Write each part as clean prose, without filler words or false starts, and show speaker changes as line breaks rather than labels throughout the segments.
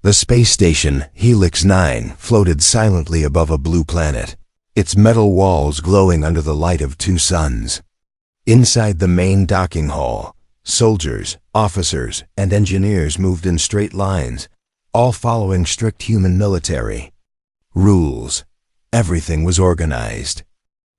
The space station, Helix 9, floated silently above a blue planet, its metal walls glowing under the light of two suns. Inside the main docking hall, soldiers, officers, and engineers moved in straight lines, all following strict human military rules. Everything was organized.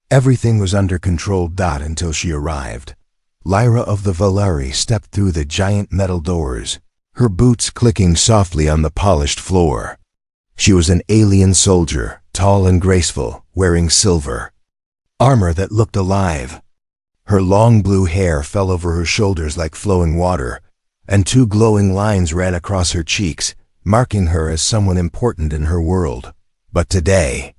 Everything was under control. Until she arrived. Lyra of the Valari stepped through the giant metal doors, her boots clicking softly on the polished floor. She was an alien soldier, tall and graceful, wearing silver armor that looked alive. Her long blue hair fell over her shoulders like flowing water, and two glowing lines ran across her cheeks, marking her as someone important in her world. But today,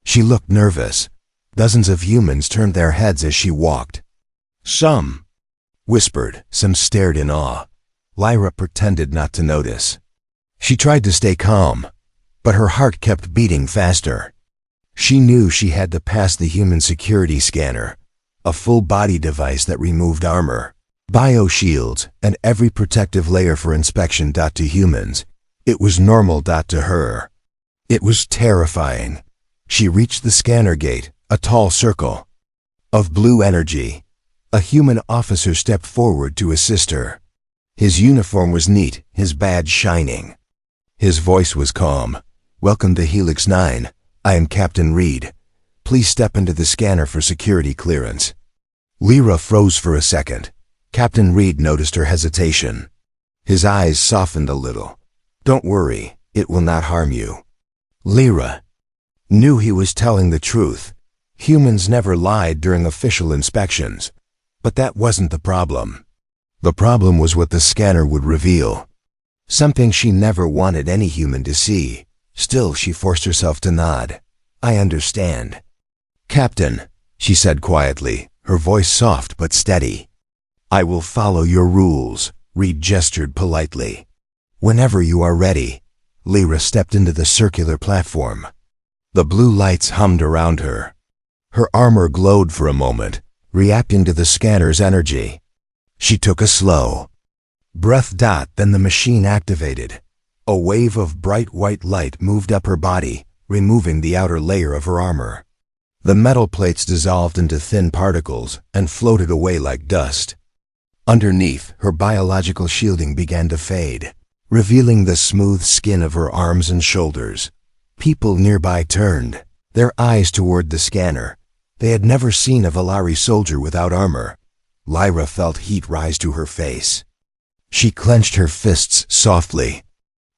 she looked nervous. Dozens of humans turned their heads as she walked. Some whispered, some stared in awe. Lyra pretended not to notice. She tried to stay calm, but her heart kept beating faster. She knew she had to pass the human security scanner, a full-body device that removed armor, bioshields, and every protective layer for inspection. To humans, it was normal. To her, it was terrifying. She reached the scanner gate, a tall circle of blue energy. A human officer stepped forward to assist her. His uniform was neat, his badge shining. His voice was calm. "Welcome to Helix 9. I am Captain Reed. Please step into the scanner for security clearance." Lyra froze for a second. Captain Reed noticed her hesitation. His eyes softened a little. "Don't worry, it will not harm you." Lyra knew he was telling the truth. Humans never lied during official inspections. But that wasn't the problem. The problem was what the scanner would reveal. Something she never wanted any human to see. Still, she forced herself to nod. "I understand." "Captain," she said quietly, her voice soft but steady. "I will follow your rules," Reed gestured politely. "Whenever you are ready." Lyra stepped into the circular platform. The blue lights hummed around her. Her armor glowed for a moment, reacting to the scanner's energy. She took a slow breath. Then the machine activated. A wave of bright white light moved up her body, removing the outer layer of her armor. The metal plates dissolved into thin particles and floated away like dust. Underneath, her biological shielding began to fade, revealing the smooth skin of her arms and shoulders. People nearby turned, their eyes toward the scanner. They had never seen a Valari soldier without armor. Lyra felt heat rise to her face. She clenched her fists softly.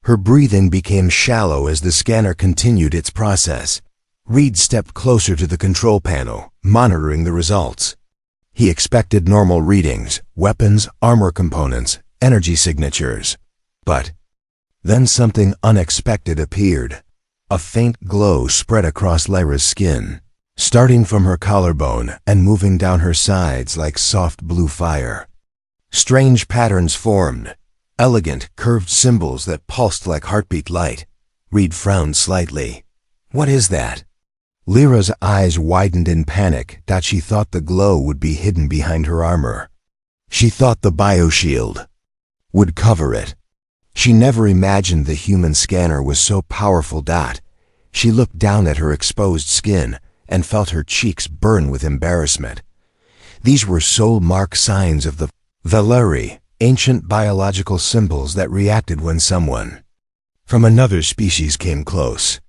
Her breathing became shallow as the scanner continued its process. Reed stepped closer to the control panel, monitoring the results. He expected normal readings, weapons, armor components, energy signatures. But then something unexpected appeared. A faint glow spread across Lyra's skin, starting from her collarbone and moving down her sides like soft blue fire. Strange patterns formed, elegant, curved symbols that pulsed like heartbeat light. Reed frowned slightly. "What is that?" Lyra's eyes widened in panic. She thought the glow would be hidden behind her armor. She thought the bioshield would cover it. She never imagined the human scanner was so powerful. She looked down at her exposed skin and felt her cheeks burn with embarrassment. These were soul mark signs of the Valari, ancient biological symbols that reacted when someone from another species came close.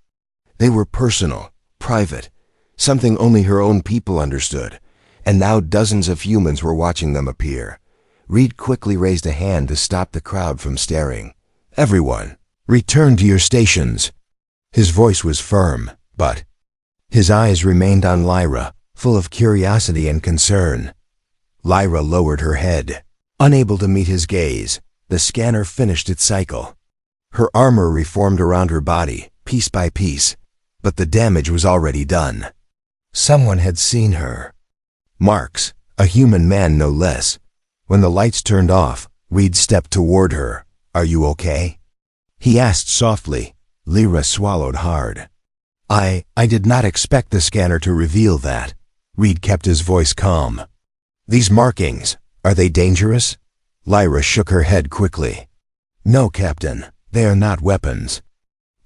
They were personal, private, something only her own people understood, and now dozens of humans were watching them appear. Reed quickly raised a hand to stop the crowd from staring. "Everyone, return to your stations." His voice was firm, but his eyes remained on Lyra, full of curiosity and concern. Lyra lowered her head, unable to meet his gaze. The scanner finished its cycle. Her armor reformed around her body, piece by piece, but the damage was already done. Someone had seen her. Marks, a human man no less. When the lights turned off, Reed stepped toward her. "Are you okay?" he asked softly. Lyra swallowed hard. I did not expect the scanner to reveal that." Reed kept his voice calm. "These markings, are they dangerous?" Lyra shook her head quickly. "No, Captain. They are not weapons.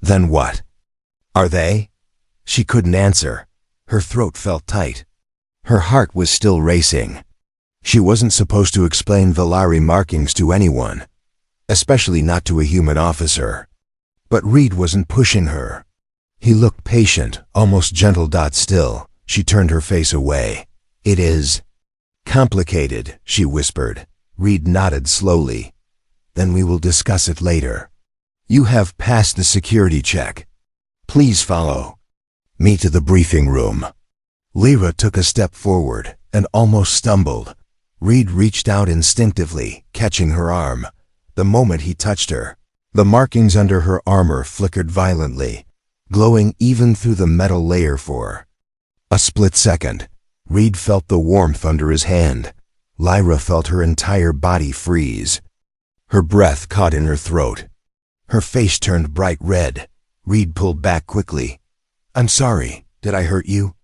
Then what? Are they? She couldn't answer. Her throat felt tight. Her heart was still racing. She wasn't supposed to explain Valari markings to anyone, especially not to a human officer. But Reed wasn't pushing her. He looked patient, almost gentle. Still, she turned her face away. It is complicated, she whispered. Reed nodded slowly. Then we will discuss it later. You have passed the security check. Please follow me to the briefing room. Lyra took a step forward and almost stumbled. Reed reached out instinctively, catching her arm. The moment he touched her, the markings under her armor flickered violently, glowing even through the metal layer for a split second. Reed felt the warmth under his hand. Lyra felt her entire body freeze. Her breath caught in her throat. Her face turned bright red. Reed pulled back quickly. I'm sorry, did I hurt you?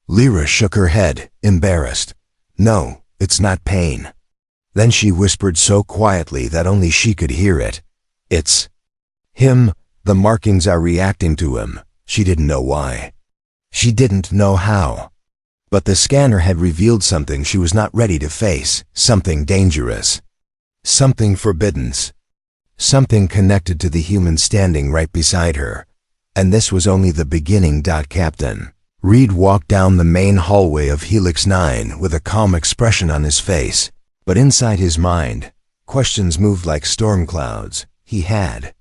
Lyra shook her head, embarrassed. No, it's not pain. Then she whispered so quietly that only she could hear it. It's him. The markings are reacting to him. She didn't know why. She didn't know how. But the scanner had revealed something she was not ready to face, something dangerous. Something forbidden. Something connected to the human standing right beside her. And this was only the beginning. Captain Reed walked down the main hallway of Helix 9 with a calm expression on his face. But inside his mind, questions moved like storm clouds. He had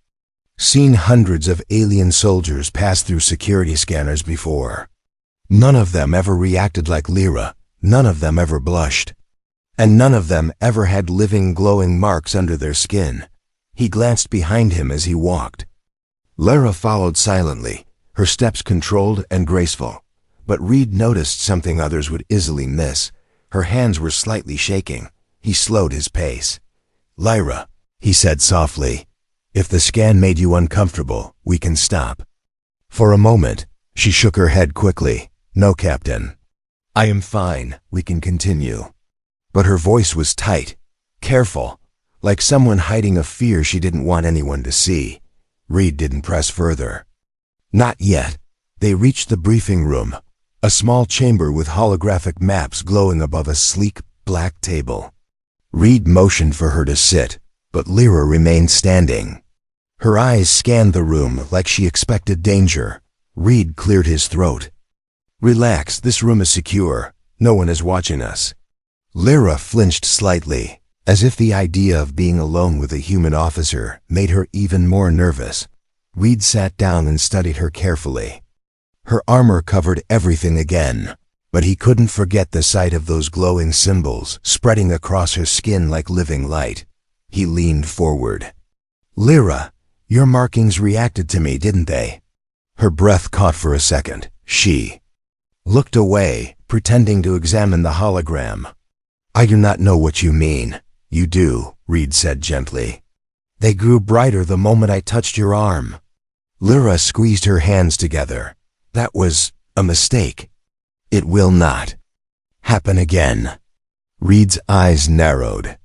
seen hundreds of alien soldiers pass through security scanners before. None of them ever reacted like Lyra. None of them ever blushed. And none of them ever had living glowing marks under their skin. He glanced behind him as he walked. Lyra followed silently, her steps controlled and graceful. But Reed noticed something others would easily miss. Her hands were slightly shaking. He slowed his pace. Lyra, he said softly, if the scan made you uncomfortable, we can stop. For a moment, she shook her head quickly. No, Captain. I am fine. We can continue. But her voice was tight, careful, like someone hiding a fear she didn't want anyone to see. Reed didn't press further. Not yet. They reached the briefing room, a small chamber with holographic maps glowing above a sleek, black table. Reed motioned for her to sit, but Lyra remained standing. Her eyes scanned the room like she expected danger. Reed cleared his throat. Relax, this room is secure. No one is watching us. Lyra flinched slightly, as if the idea of being alone with a human officer made her even more nervous. Reed sat down and studied her carefully. Her armor covered everything again, but he couldn't forget the sight of those glowing symbols spreading across her skin like living light. He leaned forward. Lyra, your markings reacted to me, didn't they? Her breath caught for a second. She looked away, pretending to examine the hologram. I do not know what you mean. You do, Reed said gently. They grew brighter the moment I touched your arm. Lyra squeezed her hands together. That was a mistake. It will not happen again. Reed's eyes narrowed.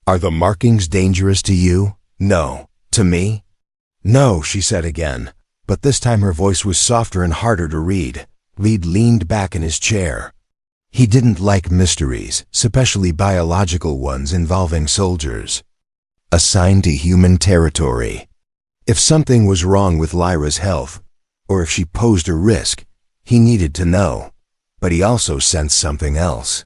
Are the markings dangerous to you? No. To me? No, she said again, but this time her voice was softer and harder to read. Reed leaned back in his chair. He didn't like mysteries, especially biological ones involving soldiers assigned to human territory. If something was wrong with Lyra's health, or if she posed a risk, he needed to know. But he also sensed something else.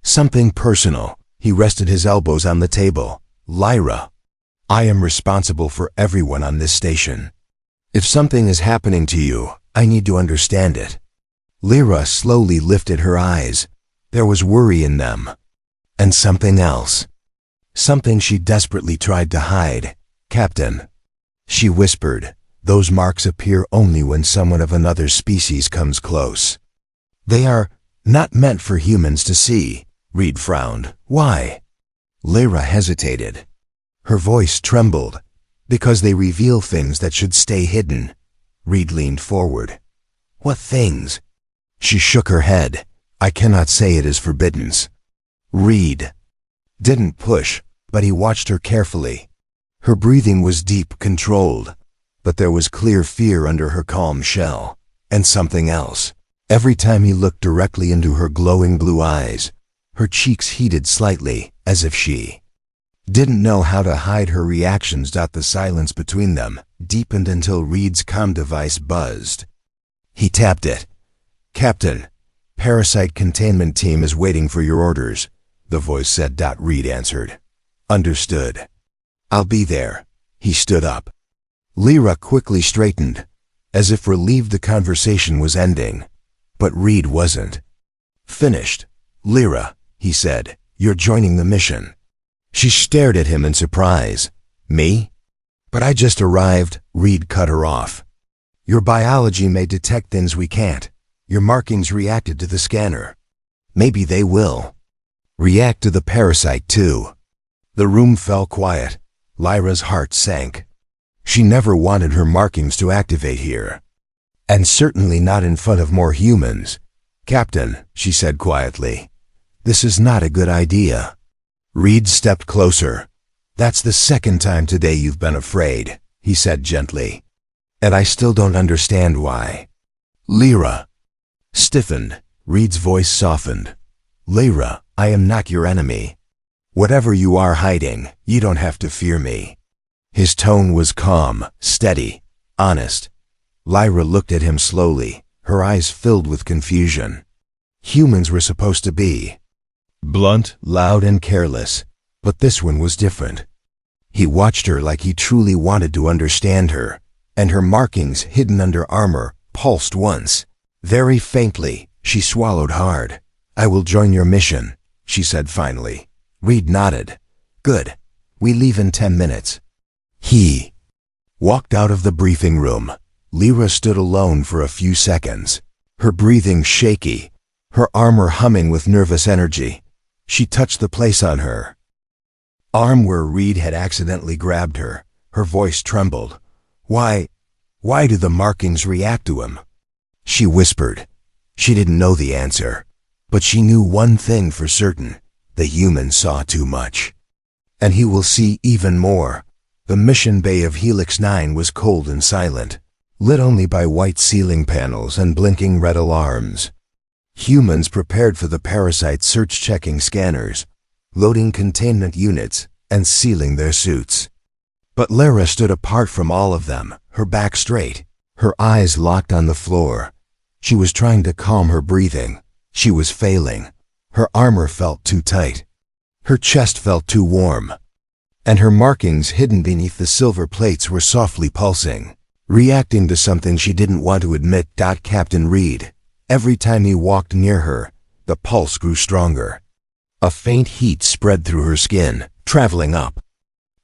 Something personal. He rested his elbows on the table. Lyra, I am responsible for everyone on this station. If something is happening to you, I need to understand it. Lyra slowly lifted her eyes. There was worry in them. And something else. Something she desperately tried to hide. Captain, she whispered, those marks appear only when someone of another species comes close. They are not meant for humans to see. Reed frowned. Why? Lyra hesitated. Her voice trembled. Because they reveal things that should stay hidden. Reed leaned forward. What things? She shook her head. I cannot say it is forbidden. Reed didn't push, but he watched her carefully. Her breathing was deep, controlled, but there was clear fear under her calm shell, and something else. Every time he looked directly into her glowing blue eyes, her cheeks heated slightly, as if she didn't know how to hide her reactions. The silence between them deepened until Reed's comm device buzzed. He tapped it. "Captain, Parasite Containment Team is waiting for your orders," the voice said. Reed answered. "Understood. I'll be there." He stood up. Lyra quickly straightened, as if relieved the conversation was ending. But Reed wasn't. "Finished. Lyra," he said, "you're joining the mission." She stared at him in surprise. "Me? But I just arrived." Reed cut her off. "Your biology may detect things we can't. Your markings reacted to the scanner. Maybe they will react to the parasite too." The room fell quiet. Lyra's heart sank. She never wanted her markings to activate here. And certainly not in front of more humans. "Captain," she said quietly, "this is not a good idea." Reed stepped closer. "That's the second time today you've been afraid," he said gently. "And I still don't understand why." Lyra stiffened. Reed's voice softened. "Lyra, I am not your enemy. Whatever you are hiding, you don't have to fear me." His tone was calm, steady, honest. Lyra looked at him slowly, her eyes filled with confusion. Humans were supposed to be blunt, loud, and careless, but this one was different. He watched her like he truly wanted to understand her, and her markings hidden under armor pulsed once. Very faintly, she swallowed hard. "I will join your mission," she said finally. Reed nodded. "Good. We leave in 10 minutes. He walked out of the briefing room. Lyra stood alone for a few seconds, her breathing shaky, her armor humming with nervous energy. She touched the place on her arm where Reed had accidentally grabbed her. Her voice trembled. Why do the markings react to him?" She whispered. She didn't know the answer, but she knew one thing for certain. The human saw too much. And he will see even more. The mission bay of Helix 9 was cold and silent, lit only by white ceiling panels and blinking red alarms. Humans prepared for the parasite search-checking scanners, loading containment units, and sealing their suits. But Lyra stood apart from all of them, her back straight, her eyes locked on the floor. She was trying to calm her breathing. She was failing. Her armor felt too tight. Her chest felt too warm. And her markings hidden beneath the silver plates were softly pulsing, reacting to something she didn't want to admit. Captain Reed. Every time he walked near her, the pulse grew stronger. A faint heat spread through her skin, traveling up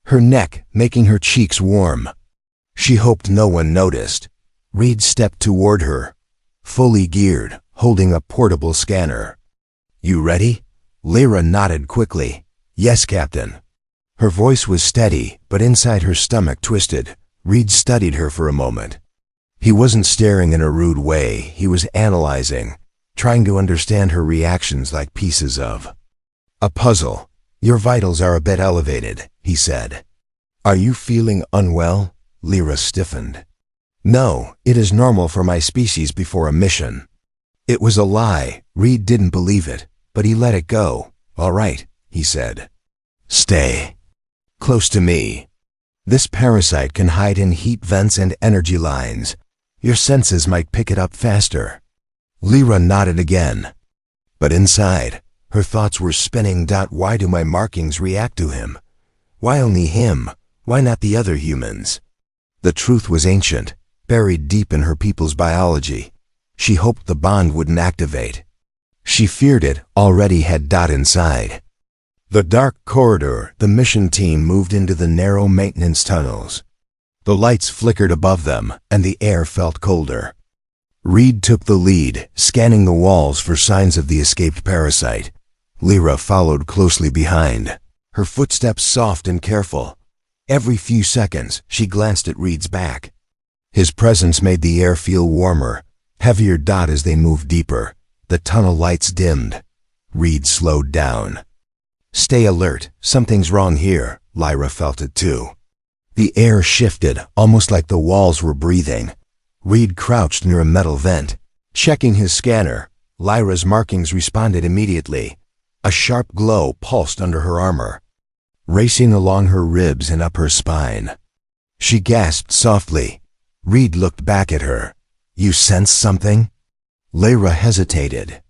her neck, making her cheeks warm. She hoped no one noticed. Reed stepped toward her, fully geared, holding a portable scanner. "You ready?" Lyra nodded quickly. "Yes, Captain." Her voice was steady, but inside her stomach twisted. Reed studied her for a moment. He wasn't staring in a rude way. He was analyzing, trying to understand her reactions like pieces of a puzzle. "Your vitals are a bit elevated," he said. "Are you feeling unwell?" Lyra stiffened. "No, it is normal for my species before a mission." It was a lie. Reed didn't believe it, but he let it go. "All right," he said. "Stay close to me. This parasite can hide in heat vents and energy lines. Your senses might pick it up faster." Lyra nodded again. But inside, her thoughts were spinning. Why do my markings react to him? Why only him? Why not the other humans? The truth was ancient, buried deep in her people's biology. She hoped the bond wouldn't activate. She feared it already had. Inside the dark corridor, the mission team moved into the narrow maintenance tunnels. The lights flickered above them, and the air felt colder. Reed took the lead, scanning the walls for signs of the escaped parasite. Lyra followed closely behind, her footsteps soft and careful. Every few seconds, she glanced at Reed's back. His presence made the air feel warmer, heavier. As they moved deeper, the tunnel lights dimmed. Reed slowed down. "Stay alert. Something's wrong here." Lyra felt it too. The air shifted, almost like the walls were breathing. Reed crouched near a metal vent. Checking his scanner, Lyra's markings responded immediately. A sharp glow pulsed under her armor, racing along her ribs and up her spine. She gasped softly. Reed looked back at her. "You sense something?" Lyra hesitated.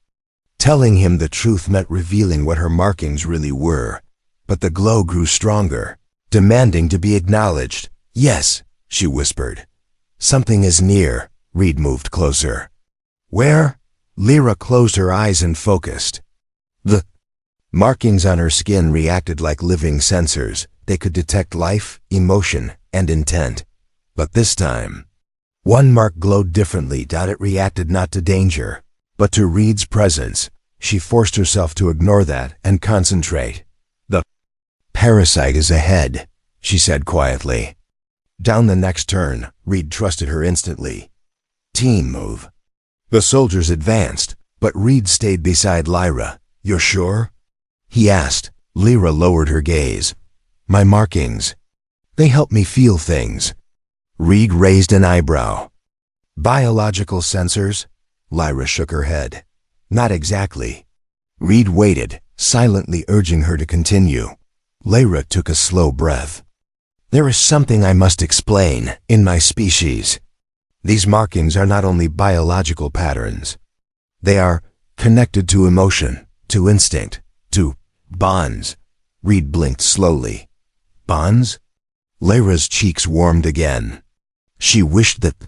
Telling him the truth meant revealing what her markings really were. But the glow grew stronger, demanding to be acknowledged. "Yes," she whispered. "Something is near." Reed moved closer. "Where?" Lyra closed her eyes and focused. The markings on her skin reacted like living sensors. They could detect life, emotion, and intent. But this time, one mark glowed differently. It reacted not to danger, but to Reed's presence. She forced herself to ignore that and concentrate. "The parasite is ahead," she said quietly. Down the next turn, Reed trusted her instantly. "Team move." The soldiers advanced, but Reed stayed beside Lyra. "You're sure?" he asked. Lyra lowered her gaze. "My markings. They help me feel things." Reed raised an eyebrow. "Biological sensors?" Lyra shook her head. "Not exactly." Reed waited, silently urging her to continue. Lyra took a slow breath. "There is something I must explain. In my species, these markings are not only biological patterns. They are connected to emotion, to instinct, to bonds." Reed blinked slowly. "Bonds?" Lyra's cheeks warmed again. She wished that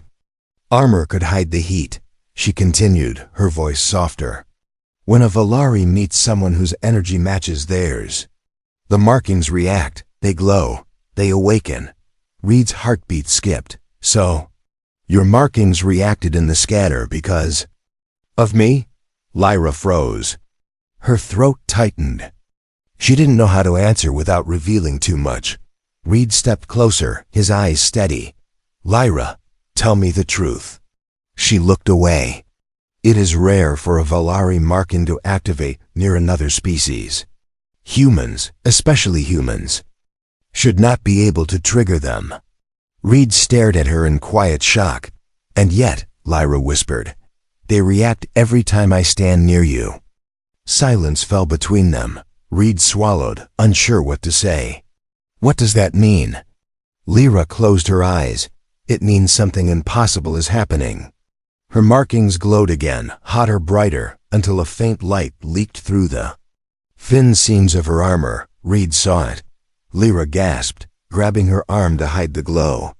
armor could hide the heat. She continued, her voice softer. "When a Valari meets someone whose energy matches theirs, the markings react, they glow, they awaken." Reed's heartbeat skipped. "So, your markings reacted in the scanner because of me?" Lyra froze. Her throat tightened. She didn't know how to answer without revealing too much. Reed stepped closer, his eyes steady. "Lyra, tell me the truth." She looked away. "It is rare for a Valari marking to activate near another species. Humans, especially humans, should not be able to trigger them." Reed stared at her in quiet shock. "And yet," Lyra whispered, "they react every time I stand near you." Silence fell between them. Reed swallowed, unsure what to say. "What does that mean?" Lyra closed her eyes. "It means something impossible is happening." Her markings glowed again, hotter, brighter, until a faint light leaked through the thin seams of her armor. Reed saw it. Lyra gasped, grabbing her arm to hide the glow.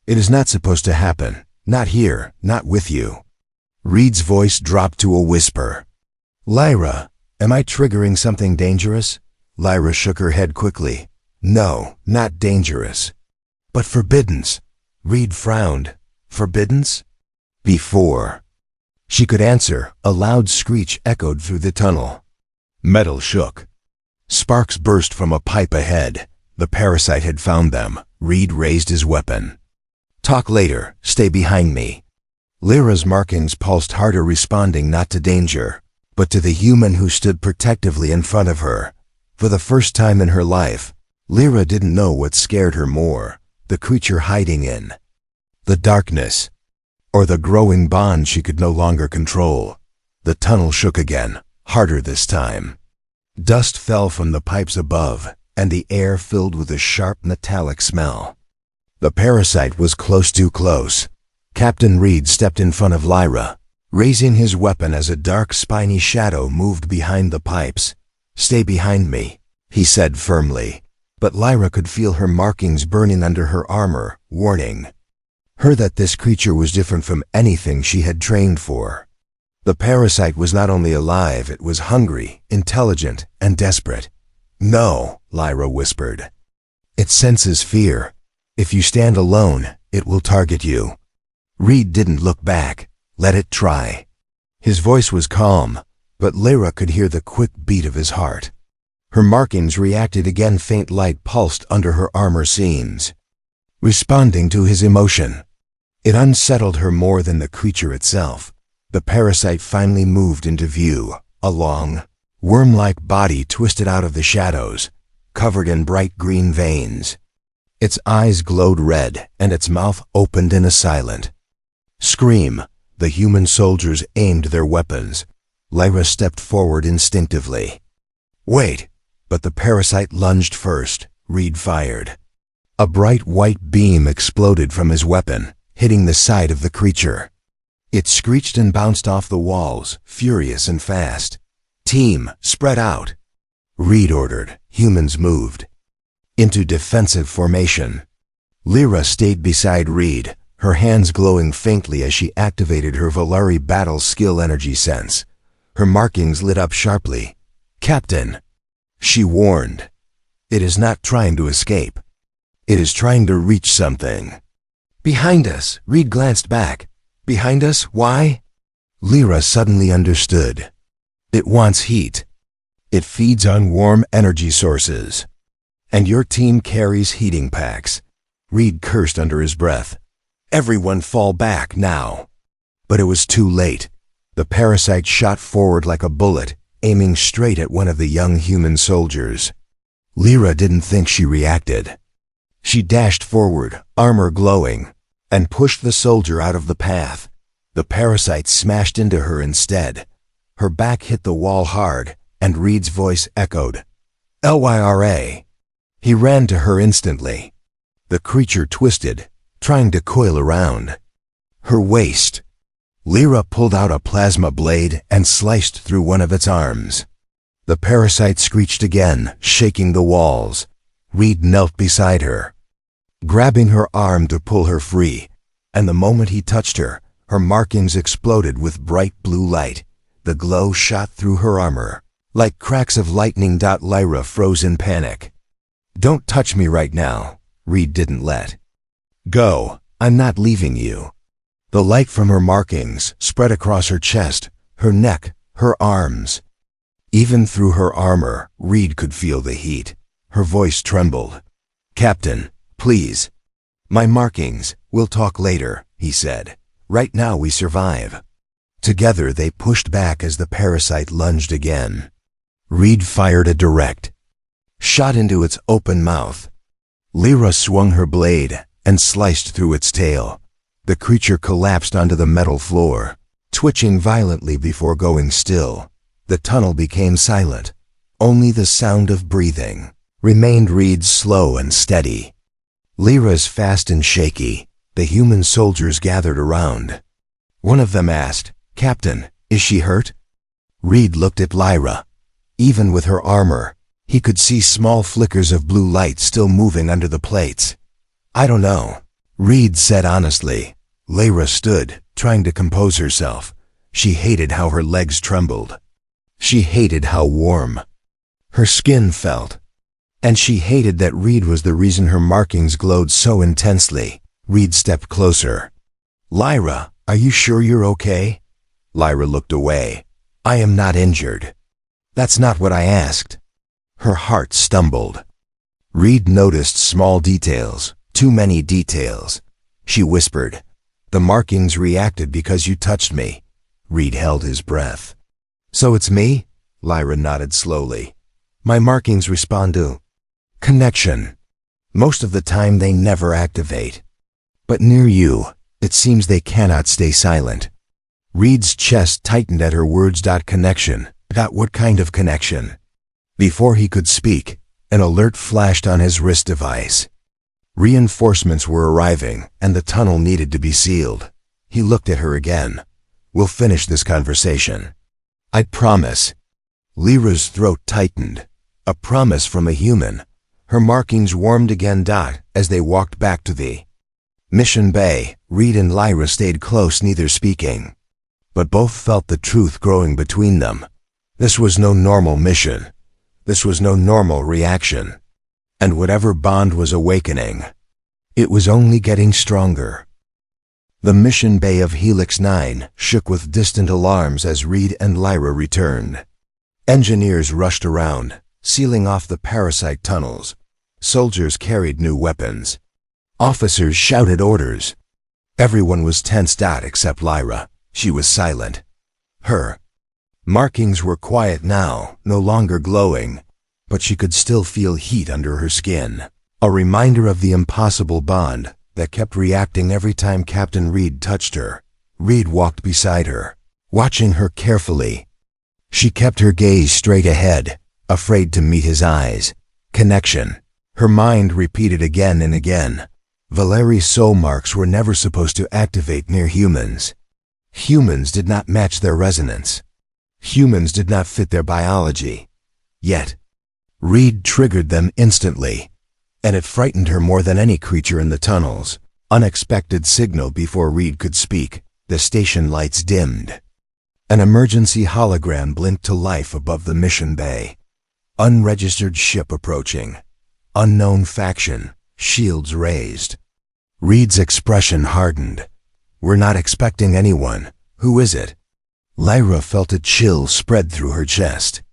"It is not supposed to happen. Not here, not with you." Reed's voice dropped to a whisper. "Lyra, am I triggering something dangerous?" Lyra shook her head quickly. "No, not dangerous. But forbiddance." Reed frowned. "Forbiddance?" "Before she could answer, a loud screech echoed through the tunnel. Metal shook. Sparks burst from a pipe ahead. The parasite had found them. Reed raised his weapon. "Talk later. Stay behind me." Lyra's markings pulsed harder, responding not to danger, but to the human who stood protectively in front of her. For the first time in her life, Lyra didn't know what scared her more, the creature hiding in the darkness, or the growing bond she could no longer control. The tunnel shook again, harder this time. Dust fell from the pipes above, and the air filled with a sharp metallic smell. The parasite was too close. Captain Reed stepped in front of Lyra, raising his weapon as a dark, spiny shadow moved behind the pipes. "Stay behind me," he said firmly. But Lyra could feel her markings burning under her armor, warning her that this creature was different from anything she had trained for. The parasite was not only alive, it was hungry, intelligent, and desperate. "No," Lyra whispered. "It senses fear. If you stand alone, it will target you." Reed didn't look back. "Let it try." His voice was calm, but Lyra could hear the quick beat of his heart. Her markings reacted again. Faint light pulsed under her armor seams, responding to his emotion. It unsettled her more than the creature itself. The parasite finally moved into view, a long, worm-like body twisted out of the shadows, covered in bright green veins. Its eyes glowed red, and its mouth opened in a silent scream. The human soldiers aimed their weapons. Lyra stepped forward instinctively. Wait! But the parasite lunged first. Reed fired. A bright white beam exploded from his weapon, hitting the side of the creature. It screeched and bounced off the walls, furious and fast. Team, spread out! Reed ordered. Humans moved into defensive formation. Lyra stayed beside Reed, her hands glowing faintly as she activated her Valari battle skill energy sense. Her markings lit up sharply. Captain, she warned. It is not trying to escape. It is trying to reach something. Behind us, Reed glanced back. Behind us, why? Lyra suddenly understood. It wants heat. It feeds on warm energy sources. And your team carries heating packs. Reed cursed under his breath. Everyone fall back now. But it was too late. The parasite shot forward like a bullet, aiming straight at one of the young human soldiers. Lyra didn't think she reacted. She dashed forward, armor glowing, and pushed the soldier out of the path. The parasite smashed into her instead. Her back hit the wall hard, and Reed's voice echoed. Lyra. He ran to her instantly. The creature twisted, trying to coil around her waist. Lyra pulled out a plasma blade and sliced through one of its arms. The parasite screeched again, shaking the walls. Reed knelt beside her, grabbing her arm to pull her free, and the moment he touched her, her markings exploded with bright blue light. The glow shot through her armor, like cracks of lightning. Lyra froze in panic. Don't touch me right now. Reed didn't let go. I'm not leaving you. The light from her markings spread across her chest, her neck, her arms. Even through her armor, Reed could feel the heat. Her voice trembled. Captain, please. My markings, we'll talk later, he said. Right now we survive. Together they pushed back as the parasite lunged again. Reed fired a direct shot into its open mouth. Lyra swung her blade and sliced through its tail. The creature collapsed onto the metal floor, twitching violently before going still. The tunnel became silent. Only the sound of breathing remained. Reed's slow and steady. Lyra's fast and shaky. The human soldiers gathered around. One of them asked, Captain, is she hurt? Reed looked at Lyra. Even with her armor, he could see small flickers of blue light still moving under the plates. I don't know, Reed said honestly. Lyra stood, trying to compose herself. She hated how her legs trembled. She hated how warm her skin felt. And she hated that Reed was the reason her markings glowed so intensely. Reed stepped closer. Lyra, are you sure you're okay? Lyra looked away. I am not injured. That's not what I asked. Her heart stumbled. Reed noticed small details, too many details. She whispered, The markings reacted because you touched me. Reed held his breath. So it's me? Lyra nodded slowly. My markings respond to connection. Most of the time they never activate. But near you, it seems they cannot stay silent. Reed's chest tightened at her words. Connection. What kind of connection? Before he could speak, an alert flashed on his wrist device. Reinforcements were arriving, and the tunnel needed to be sealed. He looked at her again. We'll finish this conversation. I promise. Lyra's throat tightened. A promise from a human. Her markings warmed again. As they walked back to the mission bay, Reed and Lyra stayed close, neither speaking. But both felt the truth growing between them. This was no normal mission. This was no normal reaction. And whatever bond was awakening, it was only getting stronger. The mission bay of Helix 9 shook with distant alarms as Reed and Lyra returned. Engineers rushed around, sealing off the parasite tunnels. Soldiers carried new weapons. Officers shouted orders. Everyone was tense. Except Lyra. She was silent. Her markings were quiet now, no longer glowing, but she could still feel heat under her skin. A reminder of the impossible bond that kept reacting every time Captain Reed touched her. Reed walked beside her, watching her carefully. She kept her gaze straight ahead, afraid to meet his eyes. Connection. Her mind repeated again and again. Valeri's soul marks were never supposed to activate near humans. Humans did not match their resonance. Humans did not fit their biology. Yet, Reed triggered them instantly, and it frightened her more than any creature in the tunnels. Unexpected signal before Reed could speak. The station lights dimmed. An emergency hologram blinked to life above the mission bay. Unregistered ship approaching. Unknown faction, shields raised. Reed's expression hardened. We're not expecting anyone. Who is it? Lyra felt a chill spread through her chest.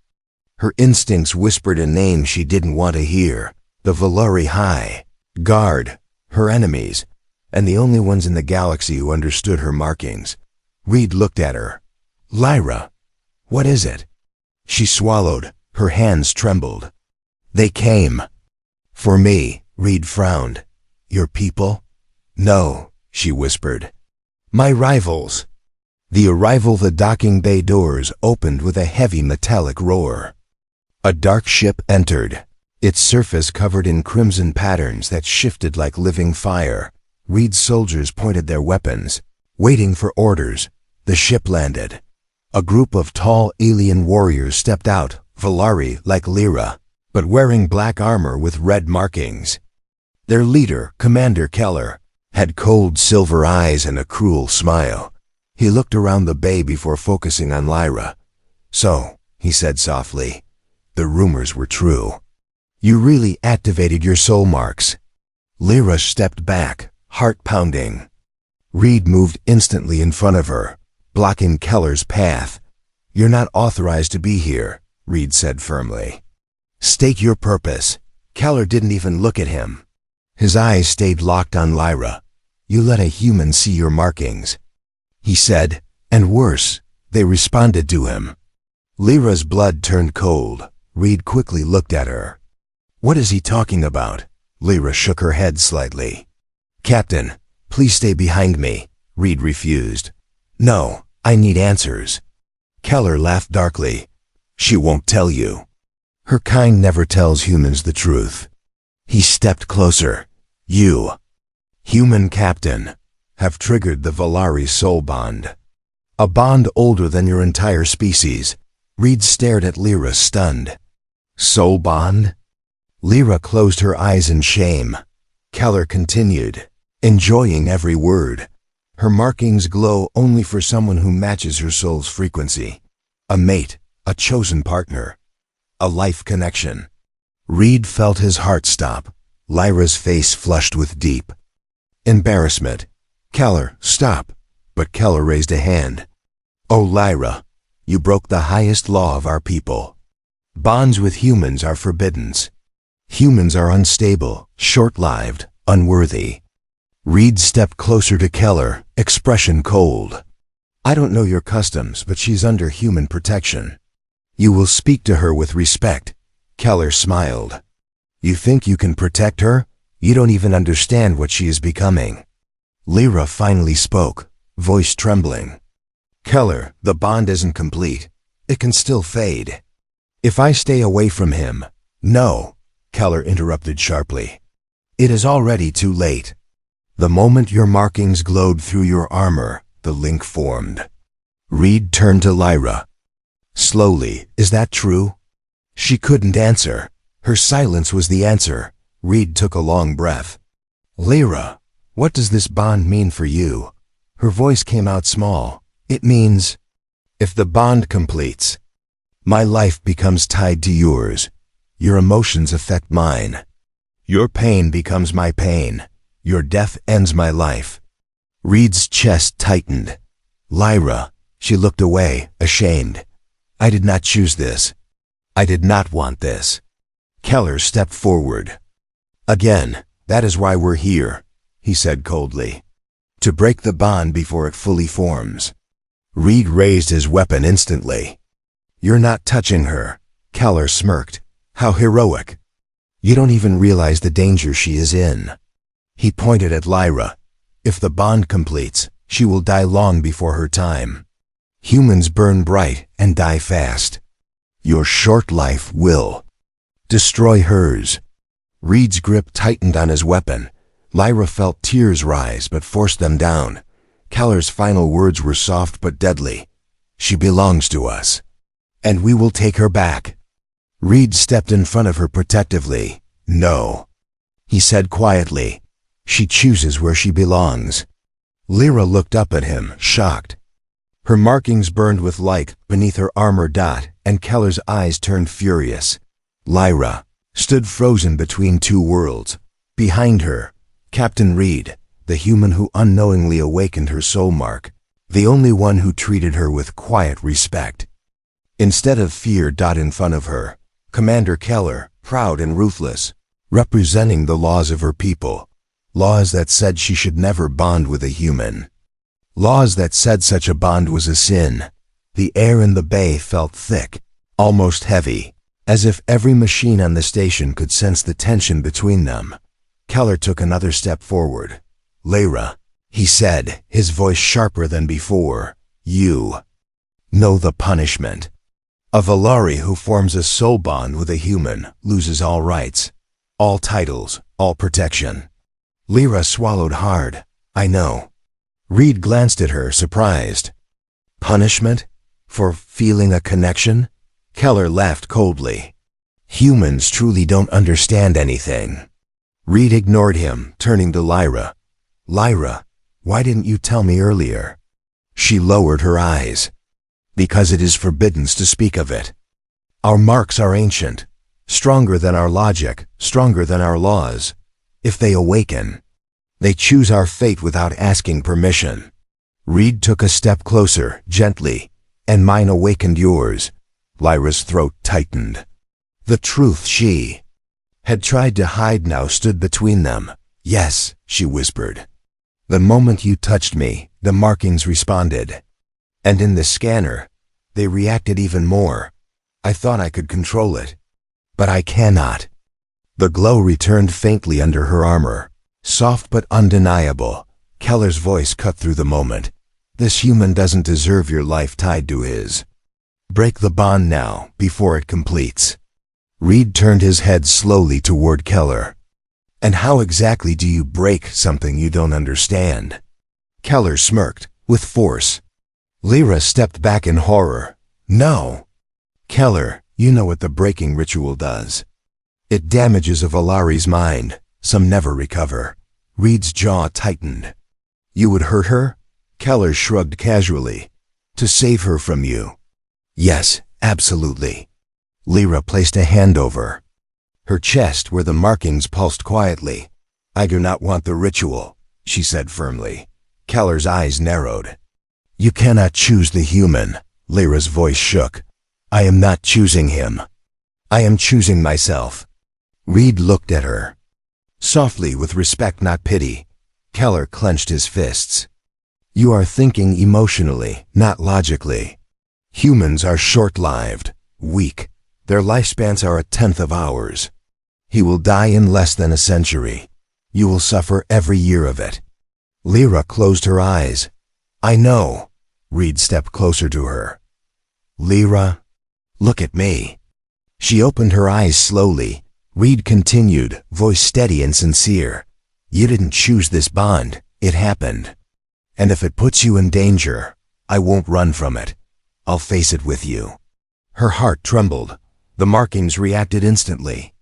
Her instincts whispered a name she didn't want to hear. The Valari High Guard, her enemies, and the only ones in the galaxy who understood her markings. Reed looked at her. Lyra, what is it? She swallowed. Her hands trembled. They came. For me, Reed frowned. Your people? No, she whispered. My rivals. The docking bay doors opened with a heavy metallic roar. A dark ship entered, its surface covered in crimson patterns that shifted like living fire. Reed's soldiers pointed their weapons, waiting for orders. The ship landed. A group of tall alien warriors stepped out, Valari like Lyra, but wearing black armor with red markings. Their leader, Commander Keller, had cold silver eyes and a cruel smile. He looked around the bay before focusing on Lyra. So, he said softly, the rumors were true. You really activated your soul marks. Lyra stepped back, heart pounding. Reed moved instantly in front of her, blocking Keller's path. You're not authorized to be here, Reed said firmly. State your purpose. Keller didn't even look at him. His eyes stayed locked on Lyra. You let a human see your markings, he said, and worse, they responded to him. Lyra's blood turned cold. Reed quickly looked at her. What is he talking about? Lyra shook her head slightly. Captain, please stay behind me, Reed refused. No, I need answers. Keller laughed darkly. She won't tell you. Her kind never tells humans the truth. He stepped closer. You, human captain, have triggered the Valari soul bond. A bond older than your entire species. Reed stared at Lyra, stunned. Soul bond? Lyra closed her eyes in shame. Keller continued, enjoying every word. Her markings glow only for someone who matches her soul's frequency. A mate, a chosen partner, a life connection. Reed felt his heart stop. Lyra's face flushed with deep embarrassment. Keller, stop. But Keller raised a hand. Oh, Lyra, you broke the highest law of our people. Bonds with humans are forbidden. Humans are unstable, short-lived, unworthy. Reed stepped closer to Keller, expression cold. I don't know your customs, but she's under human protection. You will speak to her with respect. Keller smiled. You think you can protect her? You don't even understand what she is becoming. Lyra finally spoke, voice trembling. Keller, the bond isn't complete. It can still fade. If I stay away from him... No, Keller interrupted sharply. It is already too late. The moment your markings glowed through your armor, the link formed. Reed turned to Lyra. Slowly, is that true? She couldn't answer. Her silence was the answer. Reed took a long breath. Lyra, what does this bond mean for you? Her voice came out small. It means, if the bond completes, my life becomes tied to yours. Your emotions affect mine. Your pain becomes my pain. Your death ends my life. Reed's chest tightened. Lyra, she looked away, ashamed. I did not choose this. I did not want this. Keller stepped forward. Again, that is why we're here, he said coldly. To break the bond before it fully forms. Reed raised his weapon instantly. You're not touching her. Keller smirked. How heroic. You don't even realize the danger she is in. He pointed at Lyra. If the bond completes, she will die long before her time. Humans burn bright and die fast. Your short life will destroy hers. Reed's grip tightened on his weapon. Lyra felt tears rise but forced them down. Keller's final words were soft but deadly. She belongs to us. And we will take her back. Reed stepped in front of her protectively. No. He said quietly. She chooses where she belongs. Lyra looked up at him, shocked. Her markings burned with light beneath her armor dot, and Keller's eyes turned furious. Lyra stood frozen between two worlds. Behind her, Captain Reed, the human who unknowingly awakened her soul mark, the only one who treated her with quiet respect. Instead of fear in front of her, Commander Keller, proud and ruthless, representing the laws of her people, laws that said she should never bond with a human. Laws that said such a bond was a sin. The air in the bay felt thick, almost heavy, as if every machine on the station could sense the tension between them. Keller took another step forward. Lyra, he said, his voice sharper than before, you know the punishment. A Valari who forms a soul bond with a human loses all rights, all titles, all protection. Lyra swallowed hard. I know. Reed glanced at her, surprised. Punishment? For feeling a connection? Keller laughed coldly. Humans truly don't understand anything. Reed ignored him, turning to Lyra. Lyra, why didn't you tell me earlier? She lowered her eyes. Because it is forbidden to speak of it. Our marks are ancient, stronger than our logic, stronger than our laws. If they awaken, they choose our fate without asking permission. Reed took a step closer, gently, and mine awakened yours. Lyra's throat tightened. The truth she had tried to hide now stood between them. Yes, she whispered. The moment you touched me, the markings responded. And in the scanner, they reacted even more. I thought I could control it. But I cannot. The glow returned faintly under her armor. Soft but undeniable. Keller's voice cut through the moment. This human doesn't deserve your life tied to his. Break the bond now, before it completes. Reed turned his head slowly toward Keller. And how exactly do you break something you don't understand? Keller smirked, with force. Lyra stepped back in horror. No. Keller, you know what the breaking ritual does. It damages a Valari's mind. Some never recover. Reed's jaw tightened. You would hurt her? Keller shrugged casually. To save her from you. Yes, absolutely. Lyra placed a hand over her chest where the markings pulsed quietly. I do not want the ritual, she said firmly. Keller's eyes narrowed. You cannot choose the human. Lyra's voice shook. I am not choosing him. I am choosing myself. Reed looked at her. Softly, with respect, not pity. Keller clenched his fists. You are thinking emotionally, not logically. Humans are short-lived, weak. Their lifespans are 1/10 of ours. He will die in less than a century. You will suffer every year of it. Lyra closed her eyes. I know. Reed stepped closer to her. Lyra, look at me. She opened her eyes slowly. Reed continued, voice steady and sincere. You didn't choose this bond, it happened. And if it puts you in danger, I won't run from it. I'll face it with you. Her heart trembled. The markings reacted instantly,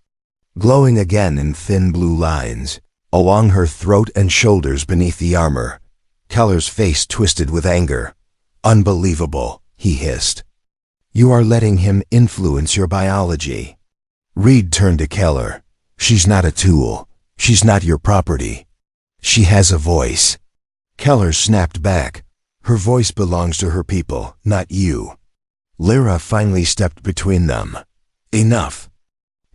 glowing again in thin blue lines, along her throat and shoulders beneath the armor. Keller's face twisted with anger. Unbelievable, he hissed. You are letting him influence your biology. Reed turned to Keller. She's not a tool. She's not your property. She has a voice. Keller snapped back. Her voice belongs to her people, not you. Lyra finally stepped between them. Enough,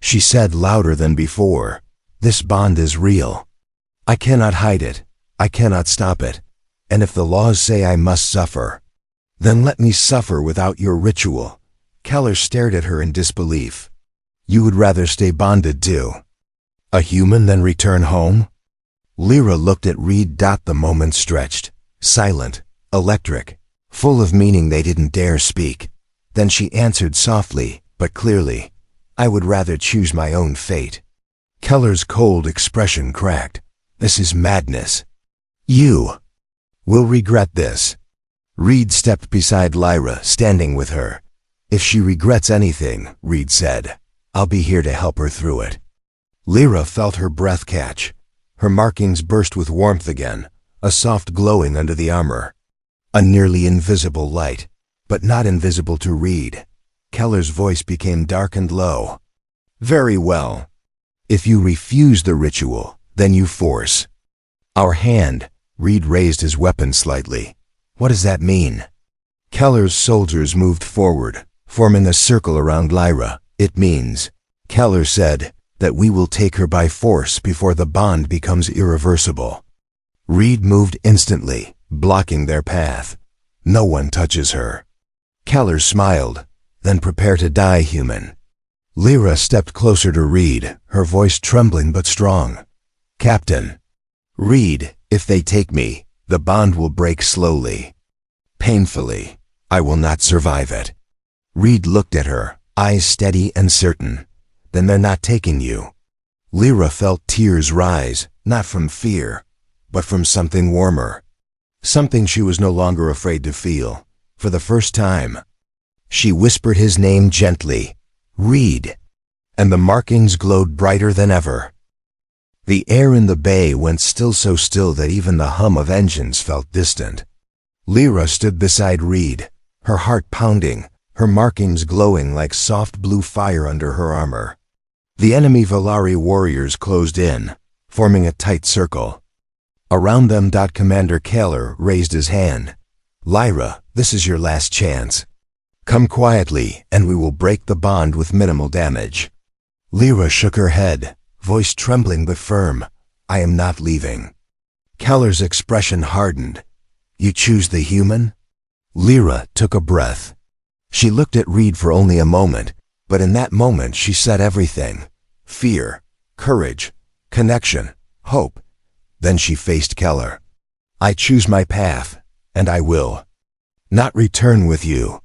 she said louder than before. This bond is real. I cannot hide it. I cannot stop it. And if the laws say I must suffer, then let me suffer without your ritual. Keller stared at her in disbelief. You would rather stay bonded too. A human, then return home? Lyra looked at Reed. The moment stretched, silent, electric, full of meaning they didn't dare speak. Then she answered softly, but clearly, I would rather choose my own fate. Keller's cold expression cracked. This is madness. You will regret this. Reed stepped beside Lyra, standing with her. If she regrets anything, Reed said, I'll be here to help her through it. Lyra felt her breath catch. Her markings burst with warmth again, a soft glowing under the armor. A nearly invisible light, but not invisible to Reed. Keller's voice became dark and low. Very well. If you refuse the ritual, then you force. Our hand. Reed raised his weapon slightly. What does that mean? Keller's soldiers moved forward, forming a circle around Lyra. It means, Keller said, that we will take her by force before the bond becomes irreversible. Reed moved instantly, blocking their path. No one touches her. Keller smiled. Then prepare to die, human. Lyra stepped closer to Reed, her voice trembling but strong. Captain. Reed, if they take me, the bond will break slowly. Painfully. I will not survive it. Reed looked at her, eyes steady and certain. Then they're not taking you. Lyra felt tears rise, not from fear, but from something warmer. Something she was no longer afraid to feel. For the first time, she whispered his name gently, Reed, and the markings glowed brighter than ever. The air in the bay went still, so still that even the hum of engines felt distant. Lyra stood beside Reed, her heart pounding, her markings glowing like soft blue fire under her armor. The enemy Valari warriors closed in, forming a tight circle. Around them. Commander Keller raised his hand. Lyra, this is your last chance. Come quietly, and we will break the bond with minimal damage. Lyra shook her head, voice trembling but firm. I am not leaving. Keller's expression hardened. You choose the human? Lyra took a breath. She looked at Reed for only a moment, but in that moment she said everything. Fear, courage, connection, hope. Then she faced Keller. I choose my path, and I will not return with you.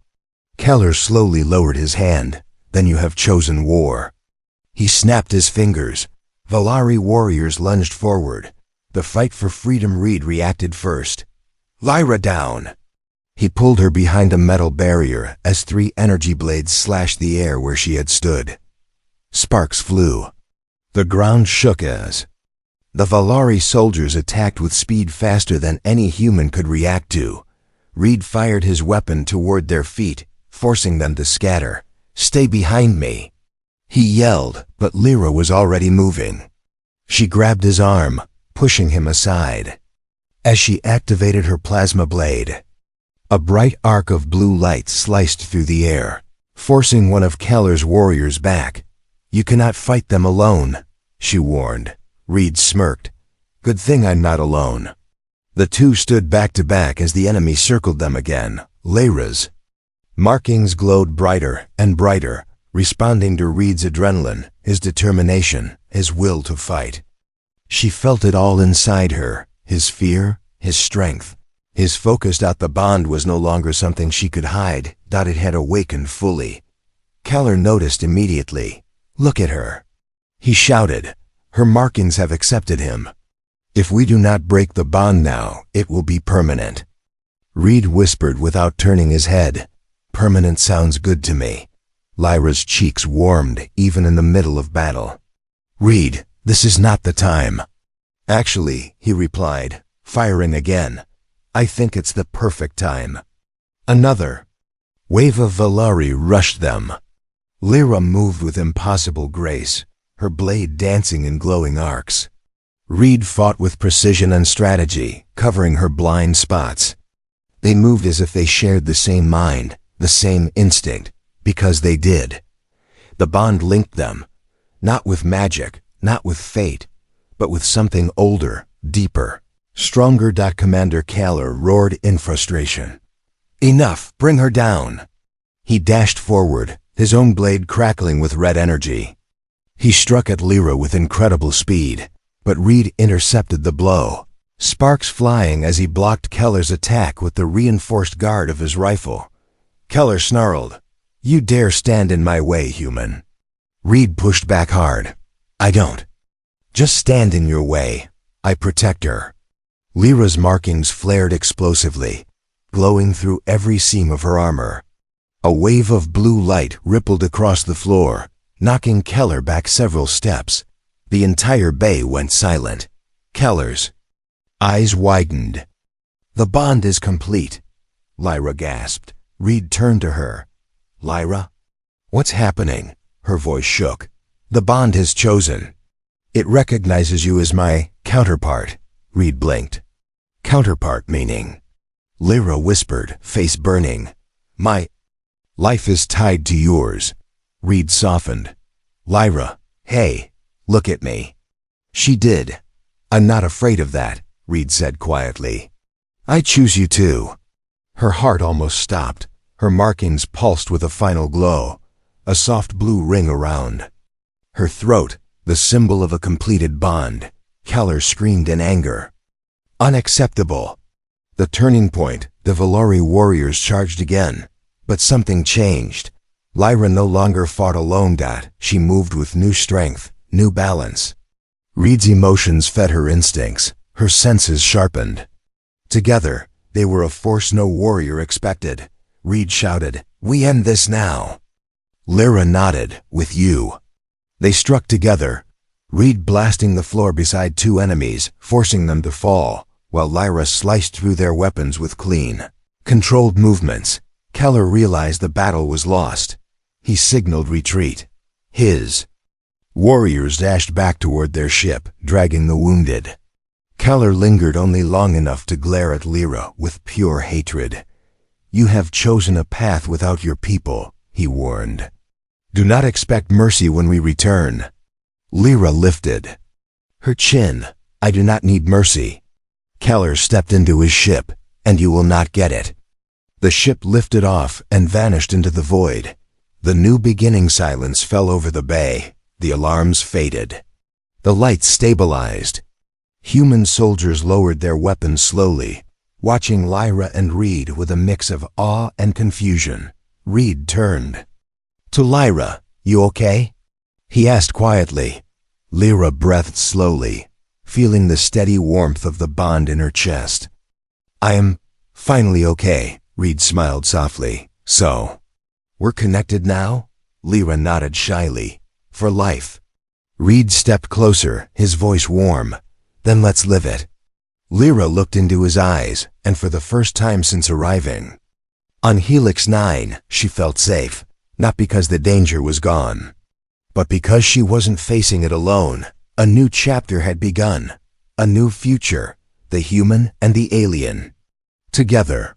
Keller slowly lowered his hand. Then you have chosen war. He snapped his fingers. Valari warriors lunged forward. The fight for freedom. Reed reacted first. Lyra down. He pulled her behind a metal barrier as 3 energy blades slashed the air where she had stood. Sparks flew. The ground shook as the Valari soldiers attacked with speed faster than any human could react to. Reed fired his weapon toward their feet, forcing them to scatter. Stay behind me. He yelled, but Lyra was already moving. She grabbed his arm, pushing him aside. As she activated her plasma blade, a bright arc of blue light sliced through the air, forcing one of Keller's warriors back. You cannot fight them alone, she warned. Reed smirked. Good thing I'm not alone. The two stood back to back as the enemy circled them again. Lyra's markings glowed brighter and brighter, responding to Reed's adrenaline, his determination, his will to fight. She felt it all inside her, his fear, his strength, his focus. The bond was no longer something she could hide. It had awakened fully. Keller noticed immediately. Look at her. He shouted. Her markings have accepted him. If we do not break the bond now, it will be permanent. Reed whispered without turning his head. Permanent sounds good to me. Lyra's cheeks warmed even in the middle of battle. Reed, this is not the time. Actually, he replied, firing again. I think it's the perfect time. Another wave of Valari rushed them. Lyra moved with impossible grace, her blade dancing in glowing arcs. Reed fought with precision and strategy, covering her blind spots. They moved as if they shared the same mind, the same instinct, because they did. The bond linked them, not with magic, not with fate, but with something older, deeper, stronger. Commander Keller roared in frustration. Enough, bring her down. He dashed forward, his own blade crackling with red energy. He struck at Lyra with incredible speed, but Reed intercepted the blow, sparks flying as he blocked Keller's attack with the reinforced guard of his rifle. Keller snarled, "You dare stand in my way, human." Reed pushed back hard. "I don't. Just stand in your way. I protect her." Lyra's markings flared explosively, glowing through every seam of her armor. A wave of blue light rippled across the floor, knocking Keller back several steps. The entire bay went silent. Keller's eyes widened. "The bond is complete," Lyra gasped. Reed turned to her. "Lyra? What's happening?" Her voice shook. "The bond has chosen. It recognizes you as my counterpart." Reed blinked. "Counterpart meaning?" Lyra whispered, face burning. "My life is tied to yours." Reed softened. "Lyra, hey, look at me." She did. "I'm not afraid of that," Reed said quietly. "I choose you too." Her heart almost stopped. Her markings pulsed with a final glow, a soft blue ring around her throat, the symbol of a completed bond. Keller screamed in anger. "Unacceptable." The turning point, the Valori warriors charged again. But something changed. Lyra no longer fought alone. She moved with new strength, new balance. Reed's emotions fed her instincts, her senses sharpened. Together, they were a force no warrior expected. Reed shouted, "We end this now." Lyra nodded, "With you." They struck together, Reed blasting the floor beside two enemies, forcing them to fall, while Lyra sliced through their weapons with clean, controlled movements. Keller realized the battle was lost. He signaled retreat. His warriors dashed back toward their ship, dragging the wounded. Keller lingered only long enough to glare at Lyra with pure hatred. "You have chosen a path without your people," he warned. "Do not expect mercy when we return." Lyra lifted her chin. "I do not need mercy." Keller stepped into his ship, "And you will not get it." The ship lifted off and vanished into the void. The new beginning silence fell over the bay. The alarms faded. The lights stabilized. Human soldiers lowered their weapons slowly, watching Lyra and Reed with a mix of awe and confusion. Reed turned to Lyra. "You okay?" he asked quietly. Lyra breathed slowly, feeling the steady warmth of the bond in her chest. "I am finally okay," Reed smiled softly. "So, we're connected now?" Lyra nodded shyly. "For life." Reed stepped closer, his voice warm. "Then let's live it." Lyra looked into his eyes, and for the first time since arriving on Helix 9, she felt safe, not because the danger was gone, but because she wasn't facing it alone. A new chapter had begun, a new future, the human and the alien, together.